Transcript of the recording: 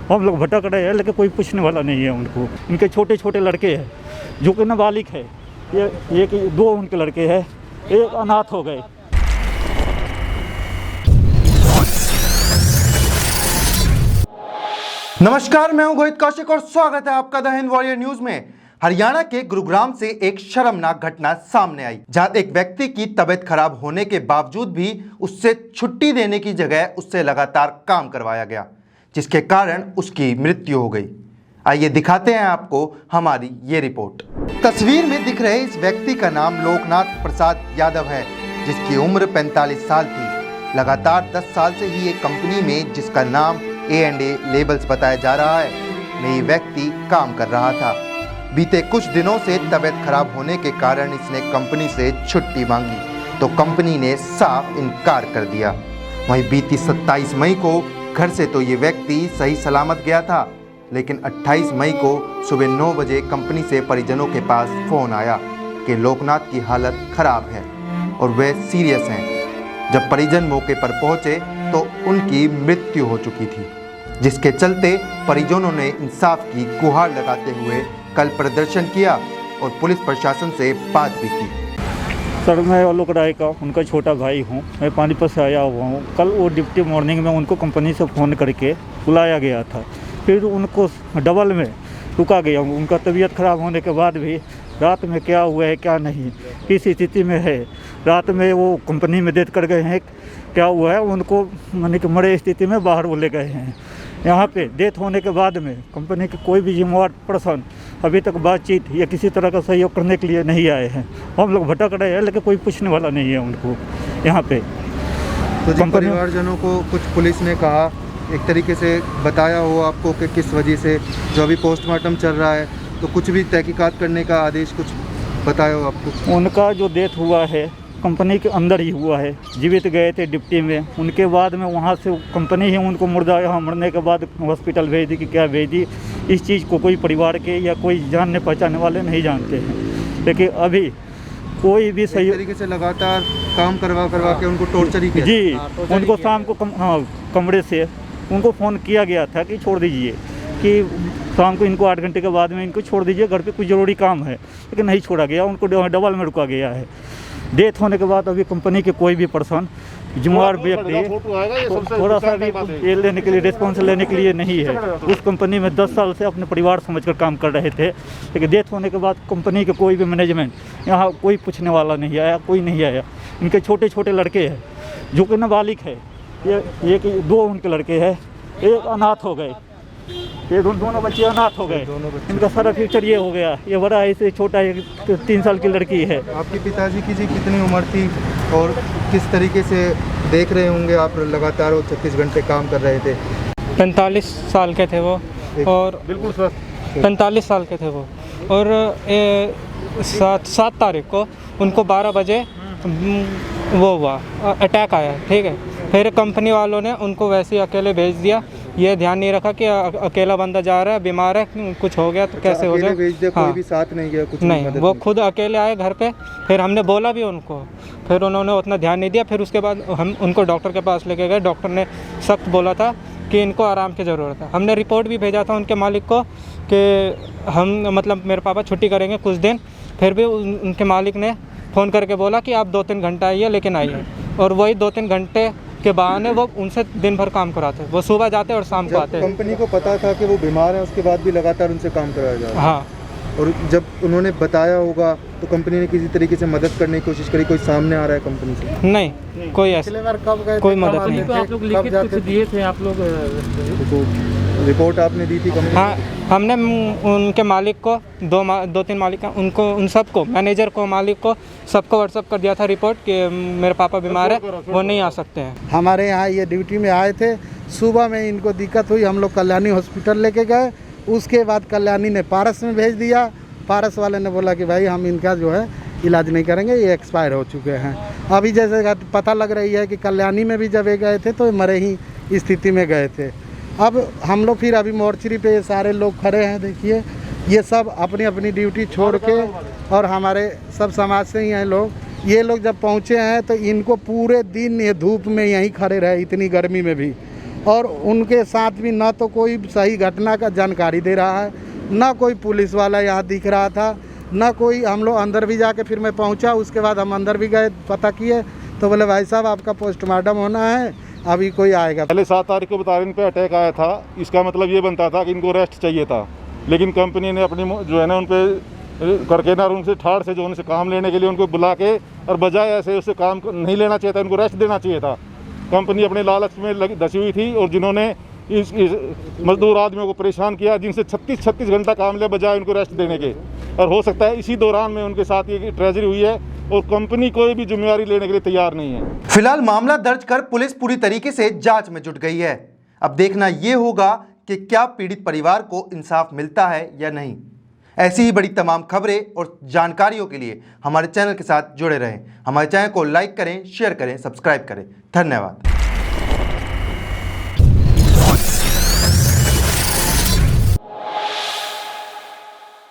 हम लोग भटक रहे हैं, लेकिन कोई पूछने वाला नहीं है उनको। इनके छोटे छोटे लड़के हैं जो कि नाबालिग है, ये कि 2 उनके लड़के हैं, एक अनाथ हो गए। नमस्कार, मैं हूं गोहित कौशिक और स्वागत है आपका द हिंद वॉरियर न्यूज में। हरियाणा के गुरुग्राम से एक शर्मनाक घटना सामने आई, जहां एक व्यक्ति की तबीयत खराब होने के बावजूद भी उससे छुट्टी देने की जगह उससे लगातार काम करवाया गया, जिसके कारण उसकी मृत्यु हो गई। आइए दिखाते हैं आपको हमारी ये रिपोर्ट। तस्वीर में दिख रहे इस व्यक्ति का नाम लोकनाथ प्रसाद यादव है, जिसकी उम्र 45 साल थी। लगातार 10 साल से ही एक कंपनी में, जिसका नाम A&A लेबल्स बताया जा रहा है, में ये व्यक्ति काम कर रहा था। बीते कुछ दिनों से तबीयत खराब होने के कारण इसने कंपनी से छुट्टी मांगी, तो कंपनी ने साफ इनकार कर दिया। वहीं बीती 27 मई को घर से तो ये व्यक्ति सही सलामत गया था, लेकिन 28 मई को सुबह 9 बजे कंपनी से परिजनों के पास फ़ोन आया कि लोकनाथ की हालत खराब है और वे सीरियस हैं। जब परिजन मौके पर पहुंचे तो उनकी मृत्यु हो चुकी थी, जिसके चलते परिजनों ने इंसाफ की गुहार लगाते हुए कल प्रदर्शन किया और पुलिस प्रशासन से बात भी की। सर, मैं आलोक राय का उनका छोटा भाई हूँ। मैं पानीपत से आया हुआ हूँ। कल वो ड्यूटी मॉर्निंग में उनको कंपनी से फ़ोन करके बुलाया गया था, फिर उनको डबल में रुका गया। उनका तबीयत खराब होने के बाद भी रात में क्या हुआ है क्या नहीं, किस स्थिति में है, रात में वो कंपनी में डेथ कर गए हैं, क्या हुआ है, उनको माने कि मरे स्थिति में बाहर वो ले गए हैं। यहाँ पे डेथ होने के बाद में कंपनी के कोई भी जिम्मेवार पर्सन अभी तक बातचीत या किसी तरह का सहयोग करने के लिए नहीं आए हैं। हम लोग भटक रहे हैं, लेकिन कोई पूछने वाला नहीं है उनको यहाँ पे। तो परिवारजनों को कुछ पुलिस ने कहा, एक तरीके से बताया हो आपको कि किस वजह से, जो अभी पोस्टमार्टम चल रहा है, तो कुछ भी तहकीकात करने का आदेश कुछ बताया हो आपको? उनका जो डेथ हुआ है कंपनी के अंदर ही हुआ है। जीवित गए थे डिप्टी में, उनके बाद में वहाँ से कंपनी ही उनको मुर्दा यहाँ मरने के बाद हॉस्पिटल भेज दी कि क्या भेज दी, इस चीज़ को कोई परिवार के या कोई जानने पहचानने वाले नहीं जानते हैं। लेकिन अभी कोई भी सही तरीके से लगातार काम करवा के उनको टॉर्चर ही किया। जी, उनको शाम को कमरे से उनको फ़ोन किया गया था कि छोड़ दीजिए, कि शाम को इनको 8 घंटे के बाद में इनको छोड़ दीजिए, घर पे कुछ ज़रूरी काम है, लेकिन नहीं छोड़ा गया। उनको डबल में रुका गया है। डेथ होने के बाद अभी कंपनी के कोई भी पर्सन जिम्मेवार व्यक्ति थोड़ा सा भी ये लेने के लिए, रिस्पॉन्स लेने के लिए नहीं है। उस कंपनी में 10 साल से अपने परिवार समझकर काम कर रहे थे, लेकिन डेथ होने के बाद कंपनी के कोई भी मैनेजमेंट यहाँ कोई पूछने वाला नहीं आया, कोई नहीं आया। इनके छोटे छोटे लड़के हैं जो कि नाबालिग है, ये कि 2 उनके लड़के हैं, एक अनाथ हो गए, ये दोनों बच्चे अनाथ हो गए। इनका सारा फ्यूचर ये हो गया। ये बड़ा ऐसे छोटा 3 साल की लड़की है। आपके पिताजी की कितनी उम्र थी और किस तरीके से देख रहे होंगे आप? लगातार वो 36 घंटे काम कर रहे थे। 45 साल के थे वो, और बिल्कुल स्वस्थ 45 साल के थे वो, और 7 तारीख को उनको 12 बजे वो हुआ, अटैक आया। ठीक है, फिर कंपनी वालों ने उनको वैसे ही अकेले भेज दिया। ये ध्यान नहीं रखा कि अकेला बंदा जा रहा है, बीमार है, कुछ हो गया तो कैसे हो जाए। हाँ, कोई भी साथ नहीं गया, कुछ नहीं, वो खुद अकेले आए घर पे। फिर हमने बोला भी उनको, फिर उन्होंने उतना ध्यान नहीं दिया। फिर उसके बाद हम उनको डॉक्टर के पास लेके गए। डॉक्टर ने सख्त बोला था कि इनको आराम की ज़रूरत है। हमने रिपोर्ट भी भेजा था उनके मालिक को कि हम मतलब मेरे पापा छुट्टी करेंगे कुछ दिन। फिर भी उनके मालिक ने फ़ोन करके बोला कि आप 2-3 घंटा आइए, लेकिन आइए। और वही 2-3 घंटे के बहाने वो उनसे दिन भर काम कराते। वो सुबह जाते और शाम को आते। कंपनी को पता था कि वो बीमार है, उसके बाद भी लगातार उनसे काम कराया जा रहा है। हाँ, और जब उन्होंने बताया होगा तो कंपनी ने किसी तरीके से मदद करने की कोशिश करी? कोई सामने आ रहा है कंपनी से? नहीं, कोई ऐसा कोई मदद नहीं। तो आप लोग लिखित कुछ दिए थे आप लोग? रिपोर्ट आपने दी थी कंपनी? हाँ, हमने उनके मालिक को 2-3 मालिक उनको उन सबको, मैनेजर को, मालिक को, सबको व्हाट्सअप कर दिया था रिपोर्ट कि मेरे पापा बीमार है, वो नहीं आ सकते हैं। हमारे यहाँ ये ड्यूटी में आए थे, सुबह में इनको दिक्कत हुई, हम लोग कल्याणी हॉस्पिटल लेके गए। उसके बाद कल्याणी ने पारस में भेज दिया। पारस वाले ने बोला कि भाई हम इनका जो है इलाज नहीं करेंगे, ये एक्सपायर हो चुके हैं। अभी जैसे पता लग रही है कि कल्याणी में भी जब ये गए थे तो मरे ही स्थिति में गए थे। अब हम लोग फिर अभी मोर्चरी पे सारे लोग खड़े हैं। देखिए, ये सब अपनी अपनी ड्यूटी छोड़ के, और हमारे सब समाज से ही हैं लोग। ये लोग जब पहुँचे हैं तो इनको पूरे दिन ये धूप में यहीं खड़े रहे, इतनी गर्मी में भी। और उनके साथ भी ना तो कोई सही घटना का जानकारी दे रहा है, ना कोई पुलिस वाला यहाँ दिख रहा था, ना कोई। हम लोग अंदर भी जाके फिर मैं पहुँचा, उसके बाद हम अंदर भी गए, पता किए तो बोले भाई साहब आपका पोस्टमार्टम होना है, अभी कोई आएगा। पहले 7 तारीख को बता रहे इन पे अटैक आया था, इसका मतलब ये बनता था कि इनको रेस्ट चाहिए था, लेकिन कंपनी ने अपनी जो है ना उन पे करके ना उनसे ठाड़ से जो उनसे काम लेने के लिए उनको बुला के और बजाय ऐसे उससे काम नहीं लेना चाहिए था, उनको रेस्ट देना चाहिए था। कंपनी अपने लालच में धसी हुई थी और जिन्होंने इस मजदूर आदमियों को परेशान किया, जिनसे 36 घंटा काम लिया बजाय उनको रेस्ट देने के। और हो सकता है इसी दौरान में उनके साथ ये ट्रेजेडी हुई है और कंपनी कोई भी जिम्मेवारी लेने के लिए तैयार नहीं है। फिलहाल मामला दर्ज कर पुलिस पूरी तरीके से जांच में जुट गई है। अब देखना यह होगा कि क्या पीड़ित परिवार को इंसाफ मिलता है या नहीं। ऐसी ही बड़ी तमाम खबरें और जानकारियों के लिए हमारे चैनल के साथ जुड़े रहें। हमारे चैनल को लाइक करें, शेयर करें, सब्सक्राइब करें। धन्यवाद।